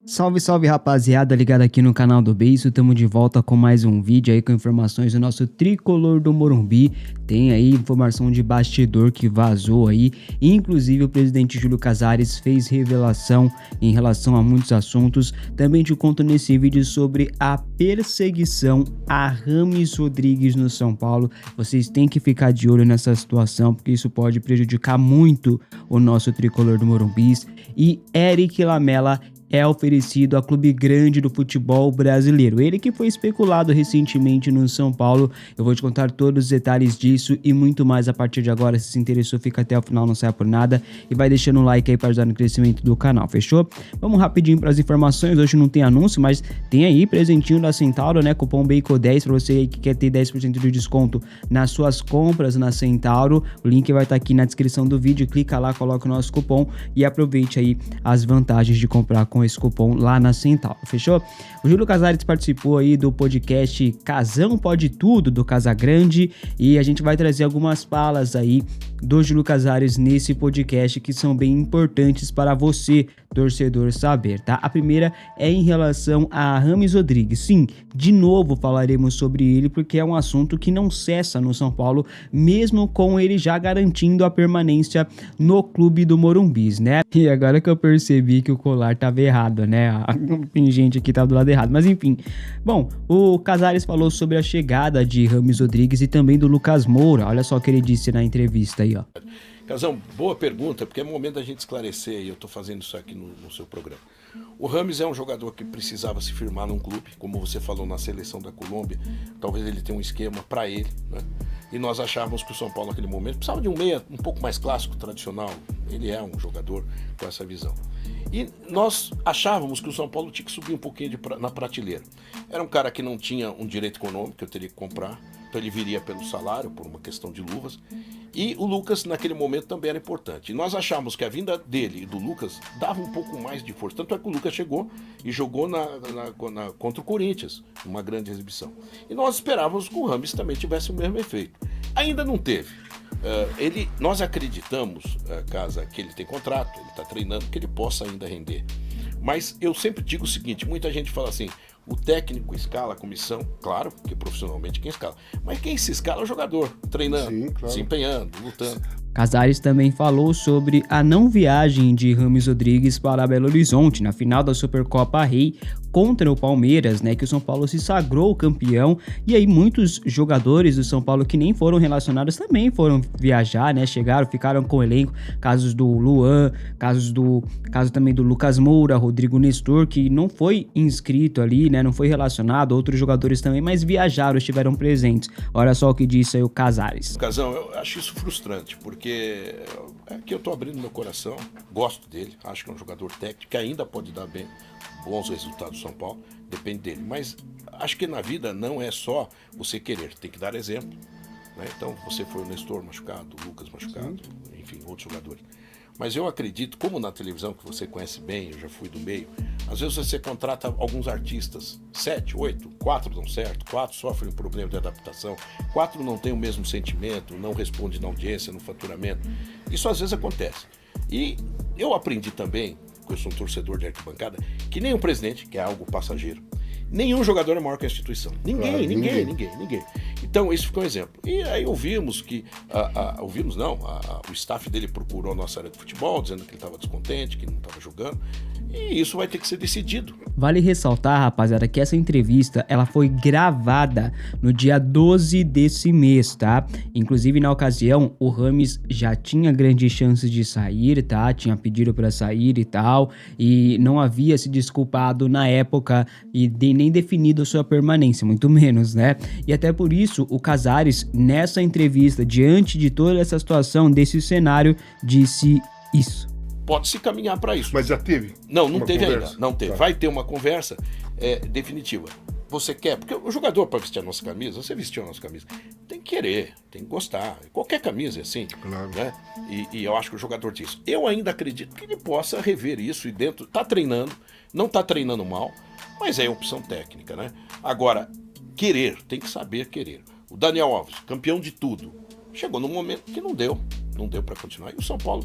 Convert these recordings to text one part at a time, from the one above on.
Salve, salve rapaziada, ligado aqui no canal do Beiço, estamos de volta com mais um vídeo aí com informações do nosso tricolor do Morumbi. Tem aí informação de bastidor que vazou aí, inclusive o presidente Júlio Casares fez revelação em relação a muitos assuntos. Também te conto nesse vídeo sobre a perseguição a Rames Rodrigues no São Paulo. Vocês têm que ficar de olho nessa situação, porque isso pode prejudicar muito o nosso tricolor do Morumbi. E Eric Lamela é oferecido a clube grande do futebol brasileiro. Ele que foi especulado recentemente no São Paulo. Eu vou te contar todos os detalhes disso e muito mais a partir de agora. Se interessou, fica até o final, não saia por nada. E vai deixando um like aí para ajudar no crescimento do canal, fechou? Vamos rapidinho para as informações. Hoje não tem anúncio, mas tem aí presentinho da Centauro, né? Cupom BACO10 para você aí que quer ter 10% de desconto nas suas compras na Centauro. O link vai estar aqui na descrição do vídeo. Clica lá, coloca o nosso cupom e aproveite aí as vantagens de comprar com esse cupom lá na Centauro, fechou? O Júlio Casares participou aí do podcast Casão Pode Tudo, do Casagrande, e a gente vai trazer algumas falas aí do Júlio Casares nesse podcast que são bem importantes para você, torcedor, saber, tá? A primeira é em relação a Rames Rodrigues. Sim, de novo falaremos sobre ele porque é um assunto que não cessa no São Paulo, mesmo com ele já garantindo a permanência no clube do Morumbi, né? E agora que eu percebi que o colar tava errado, né? Tem gente aqui que tava do lado errado, mas enfim. Bom, o Casares falou sobre a chegada de Rames Rodrigues e também do Lucas Moura. Olha só o que ele disse na entrevista aí, ó. Casão, boa pergunta, porque é momento da gente esclarecer, e eu estou fazendo isso aqui no seu programa. O Rames é um jogador que precisava se firmar num clube, como você falou na seleção da Colômbia, talvez ele tenha um esquema para ele, né? E nós achávamos que o São Paulo naquele momento precisava de um meia um pouco mais clássico, tradicional. Ele é um jogador com essa visão. E nós achávamos que o São Paulo tinha que subir um pouquinho na prateleira. Era um cara que não tinha um direito econômico, que eu teria que comprar, então ele viria pelo salário, por uma questão de luvas. E o Lucas, naquele momento, também era importante. E nós achávamos que a vinda dele e do Lucas dava um pouco mais de força. Tanto é que o Lucas chegou e jogou contra o Corinthians, uma grande exibição. E nós esperávamos que o Rames também tivesse o mesmo efeito. Ainda não teve. Nós acreditamos, Casa, que ele tem contrato, ele está treinando, que ele possa ainda render. Mas eu sempre digo o seguinte, muita gente fala assim, o técnico escala a comissão, claro, porque profissionalmente quem escala, mas quem se escala é o jogador, treinando, sim, claro, se empenhando, lutando. Casares também falou sobre a não viagem de Rames Rodrigues para Belo Horizonte na final da Supercopa Rei contra o Palmeiras, né, que o São Paulo se sagrou campeão, e aí muitos jogadores do São Paulo que nem foram relacionados também foram viajar, né, ficaram com o elenco, casos do Luan, caso também do Lucas Moura, Rodrigo Nestor, que não foi inscrito ali, né, não foi relacionado, outros jogadores também, mas viajaram, estiveram presentes. Olha só o que disse aí o Casares. Casão, eu acho isso frustrante, porque é que eu tô abrindo meu coração, gosto dele, acho que é um jogador técnico que ainda pode dar bons resultados do São Paulo, depende dele. Mas acho que na vida não é só você querer, tem que dar exemplo, né? Então você foi o Nestor machucado, o Lucas machucado, enfim, outros jogadores. Mas eu acredito, como na televisão, que você conhece bem, eu já fui do meio, às vezes você contrata alguns artistas, 7, 8, 4 dão certo, 4 sofrem um problema de adaptação, 4 não têm o mesmo sentimento, não respondem na audiência, no faturamento. Isso às vezes acontece. E eu aprendi também, eu sou um torcedor de arquibancada, que nem um presidente, que é algo passageiro, nenhum jogador é maior que a instituição. Ninguém. Então, isso ficou um exemplo. E aí ouvimos que, o staff dele procurou a nossa área de futebol, dizendo que ele estava descontente, que não estava jogando, e isso vai ter que ser decidido. Vale ressaltar, rapaziada, que essa entrevista, ela foi gravada no dia 12 desse mês, tá? Inclusive, na ocasião, o Rames já tinha grandes chances de sair, tá? Tinha pedido para sair e tal, e não havia se desculpado na época e nem definido a sua permanência, muito menos, né? E até por isso, o Casares, nessa entrevista, diante de toda essa situação, desse cenário, disse isso. Pode-se caminhar para isso. Mas já teve? Não teve conversa ainda. Não teve. Tá. Vai ter uma conversa definitiva. Você quer? Porque o jogador, para vestir a nossa camisa, você vestiu a nossa camisa, tem que querer, tem que gostar. Qualquer camisa é assim. Claro. Né? E eu acho que o jogador diz. Eu ainda acredito que ele possa rever isso e dentro. Tá treinando, não tá treinando mal, mas é opção técnica, né? Agora, querer, tem que saber querer. O Daniel Alves, campeão de tudo, chegou num momento que não deu não deu para continuar. E o São Paulo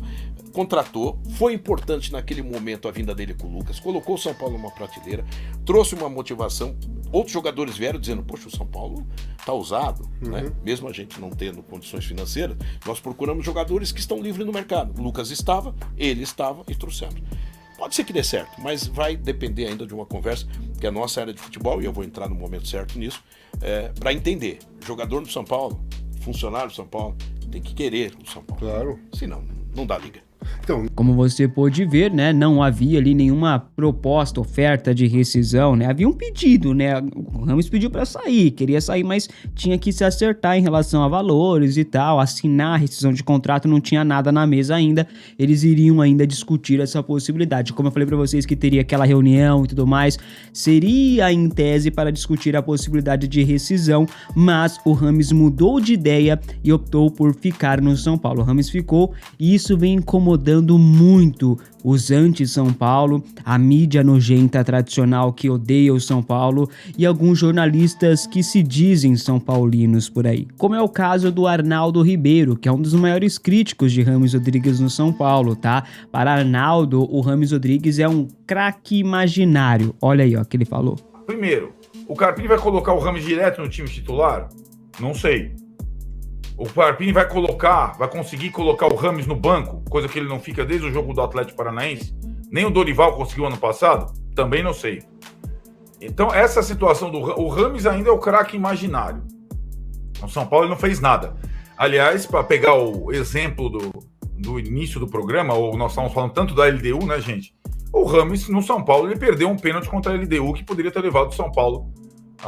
contratou, foi importante naquele momento a vinda dele com o Lucas, colocou o São Paulo numa prateleira, trouxe uma motivação. Outros jogadores vieram dizendo, poxa, o São Paulo tá usado, né? Mesmo a gente não tendo condições financeiras, nós procuramos jogadores que estão livres no mercado. O Lucas estava, ele estava e trouxemos. Pode ser que dê certo, mas vai depender ainda de uma conversa, que é a nossa área de futebol, e eu vou entrar no momento certo nisso, para entender. Jogador do São Paulo, funcionário do São Paulo, tem que querer o São Paulo. Claro. Senão, não dá liga. Então, como você pôde ver, né, não havia ali nenhuma proposta, oferta de rescisão, né, havia um pedido, né, o Ramos pediu para sair, queria sair, mas tinha que se acertar em relação a valores e tal, assinar a rescisão de contrato, não tinha nada na mesa ainda, eles iriam ainda discutir essa possibilidade, como eu falei para vocês que teria aquela reunião e tudo mais, seria em tese para discutir a possibilidade de rescisão, mas o Ramos mudou de ideia e optou por ficar no São Paulo. O Ramos ficou e isso vem incomodando muito os anti-São Paulo, a mídia nojenta tradicional que odeia o São Paulo e alguns jornalistas que se dizem são paulinos por aí. Como é o caso do Arnaldo Ribeiro, que é um dos maiores críticos de Rames Rodrigues no São Paulo, tá? Para Arnaldo, o Rames Rodrigues é um craque imaginário. Olha aí, ó, o que ele falou. Primeiro, o Carpini vai colocar o Rames direto no time titular? Não sei. O Carpini vai conseguir colocar o Rames no banco, coisa que ele não fica desde o jogo do Atlético Paranaense. Nem o Dorival conseguiu ano passado, também não sei. Então, essa situação o Rames ainda é o craque imaginário. O São Paulo não fez nada. Aliás, para pegar o exemplo do início do programa, ou nós estávamos falando tanto da LDU, né, gente? O Rames, no São Paulo, ele perdeu um pênalti contra a LDU que poderia ter levado o São Paulo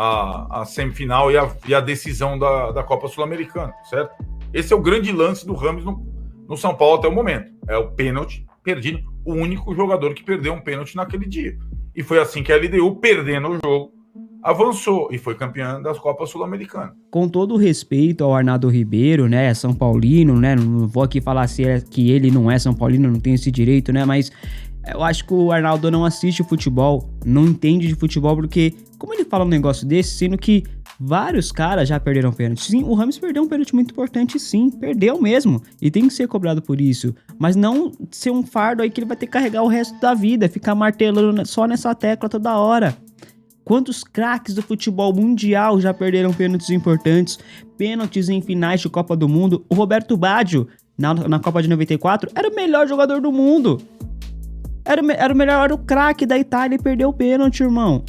a semifinal e a decisão da Copa Sul-Americana, certo? Esse é o grande lance do Rames no São Paulo até o momento. É o pênalti perdido, o único jogador que perdeu um pênalti naquele dia. E foi assim que a LDU, perdendo o jogo, avançou e foi campeã das Copas Sul-Americanas. Com todo o respeito ao Arnaldo Ribeiro, né, São Paulino, né, não vou aqui falar que ele não é São Paulino, não tem esse direito, né, mas eu acho que o Arnaldo não assiste futebol, não entende de futebol, porque como ele fala um negócio desse, sendo que vários caras já perderam pênalti. Sim, o Rames perdeu um pênalti muito importante, sim, perdeu mesmo, e tem que ser cobrado por isso, mas não ser um fardo aí que ele vai ter que carregar o resto da vida, ficar martelando só nessa tecla toda hora. Quantos craques do futebol mundial já perderam pênaltis importantes, pênaltis em finais de Copa do Mundo? O Roberto Baggio, na Copa de 94, era o melhor jogador do mundo. Era o melhor, era o craque da Itália e perdeu o pênalti, irmão.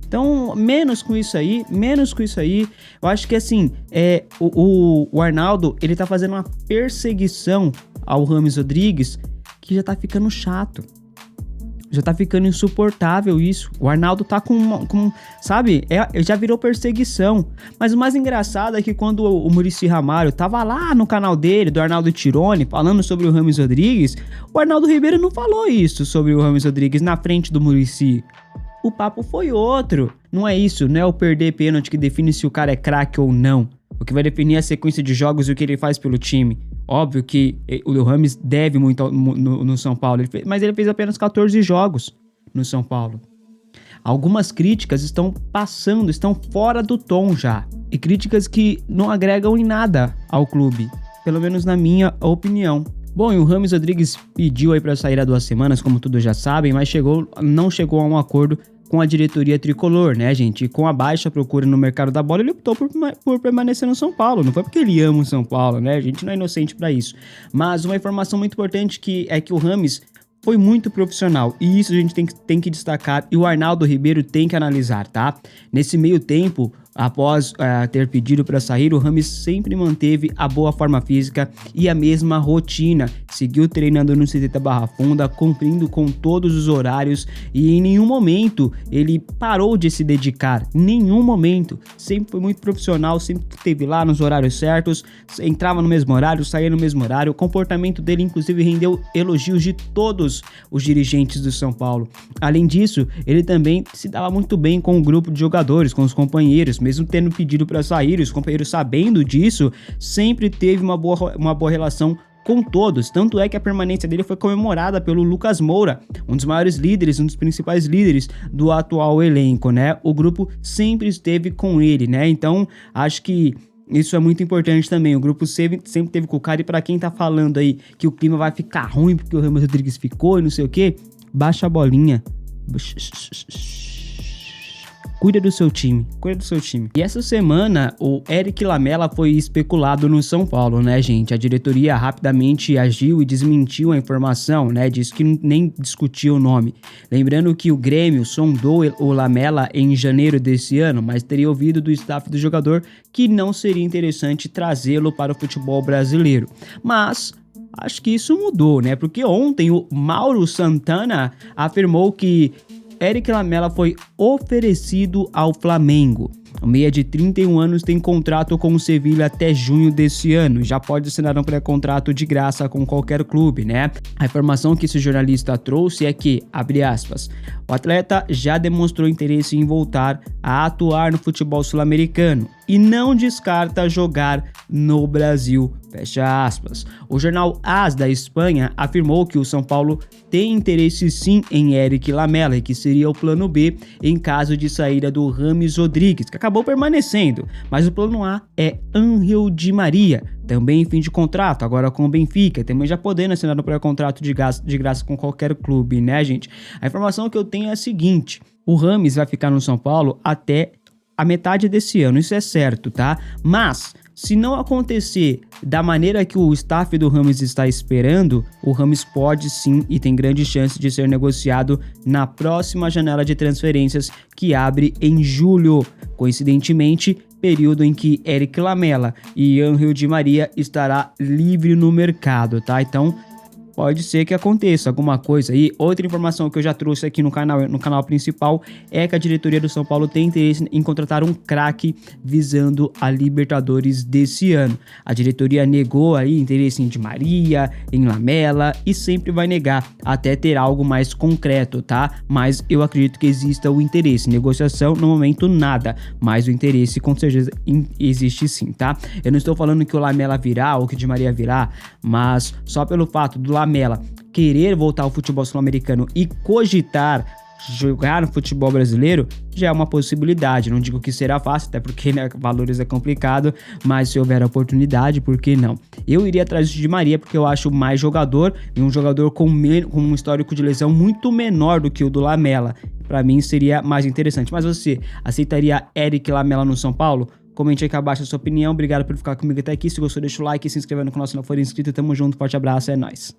Então, menos com isso aí. Eu acho que assim, o Arnaldo, ele tá fazendo uma perseguição ao Rames Rodrigues que já tá ficando chato. Já tá ficando insuportável isso. O Arnaldo tá sabe, já virou perseguição. Mas o mais engraçado é que quando o Muricy Ramalho tava lá no canal dele, do Arnaldo Tironi, falando sobre o Rames Rodrigues, o Arnaldo Ribeiro não falou isso sobre o Rames Rodrigues na frente do Muricy. O papo foi outro. Não é isso, não é o perder pênalti que define se o cara é craque ou não. O que vai definir a sequência de jogos e o que ele faz pelo time. Óbvio que o Rames deve muito no São Paulo, mas ele fez apenas 14 jogos no São Paulo. Algumas críticas estão fora do tom já. E críticas que não agregam em nada ao clube, pelo menos na minha opinião. Bom, e o Rames Rodrigues pediu aí para sair há 2 semanas, como todos já sabem, mas não chegou a um acordo com a diretoria tricolor, né, gente? E com a baixa procura no mercado da bola, ele optou por permanecer no São Paulo. Não foi porque ele ama o São Paulo, né? A gente não é inocente para isso. Mas uma informação muito importante é que o Rames foi muito profissional. E isso a gente tem que destacar. E o Arnaldo Ribeiro tem que analisar, tá? Nesse meio tempo, após ter pedido para sair, o Rames sempre manteve a boa forma física e a mesma rotina. Seguiu treinando no CT Barra Funda, cumprindo com todos os horários e em nenhum momento ele parou de se dedicar. Em nenhum momento. Sempre foi muito profissional, sempre esteve lá nos horários certos, entrava no mesmo horário, saía no mesmo horário. O comportamento dele, inclusive, rendeu elogios de todos os dirigentes do São Paulo. Além disso, ele também se dava muito bem com o grupo de jogadores, com os companheiros. Mesmo tendo pedido para sair, os companheiros sabendo disso, sempre teve uma boa relação com todos. Tanto é que a permanência dele foi comemorada pelo Lucas Moura, um dos maiores líderes, um dos principais líderes do atual elenco, né? O grupo sempre esteve com ele, né? Então, acho que Isso é muito importante também. O grupo sempre teve com o cara. E pra quem tá falando aí que o clima vai ficar ruim porque o James Rodrigues ficou e não sei o que, baixa a bolinha. Cuida do seu time. E essa semana, o Eric Lamela foi especulado no São Paulo, né, gente? A diretoria rapidamente agiu e desmentiu a informação, né? Disse que nem discutiu o nome. Lembrando que o Grêmio sondou o Lamela em janeiro desse ano, mas teria ouvido do staff do jogador que não seria interessante trazê-lo para o futebol brasileiro. Mas acho que isso mudou, né? Porque ontem o Mauro Santana afirmou que Eric Lamela foi oferecido ao Flamengo. O meia de 31 anos tem contrato com o Sevilha até junho desse ano. Já pode assinar um pré-contrato de graça com qualquer clube, né? A informação que esse jornalista trouxe é que, abre aspas, o atleta já demonstrou interesse em voltar a atuar no futebol sul-americano e não descarta jogar no Brasil, fecha aspas. O jornal AS da Espanha afirmou que o São Paulo tem interesse sim em Eric Lamela e que seria o plano B em caso de saída do James Rodrigues, que acabou permanecendo, mas o plano A é Ángel Di Maria, também em fim de contrato, agora com o Benfica, também já podendo assinar um pré-contrato de graça com qualquer clube, né, gente? A informação que eu tenho é a seguinte: o Rames vai ficar no São Paulo até a metade desse ano, isso é certo, tá? Mas se não acontecer da maneira que o staff do Rames está esperando, o Rames pode sim e tem grande chance de ser negociado na próxima janela de transferências que abre em julho. Coincidentemente, período em que Eric Lamela e Ángel Di Maria estará livre no mercado, tá? Então, pode ser que aconteça alguma coisa aí. Outra informação que eu já trouxe aqui no canal principal é que a diretoria do São Paulo tem interesse em contratar um craque visando a Libertadores desse ano. A diretoria negou aí interesse em Di Maria, em Lamela e sempre vai negar até ter algo mais concreto, tá? Mas eu acredito que exista o interesse. Negociação, no momento, nada. Mas o interesse, com certeza, existe sim, tá? Eu não estou falando que o Lamela virá ou que o Di Maria virá, mas só pelo fato do Lamela querer voltar ao futebol sul-americano e cogitar jogar no futebol brasileiro já é uma possibilidade. Não digo que será fácil, até porque, né, valores é complicado, mas se houver oportunidade, por que não? Eu iria atrás de Di Maria porque eu acho mais jogador e um jogador com um histórico de lesão muito menor do que o do Lamela. Para mim seria mais interessante. Mas você aceitaria Eric Lamela no São Paulo? Comente aqui abaixo a sua opinião. Obrigado por ficar comigo até aqui. Se gostou, deixa o like e se inscreva no canal se não for inscrito. Tamo junto, forte abraço, é nóis.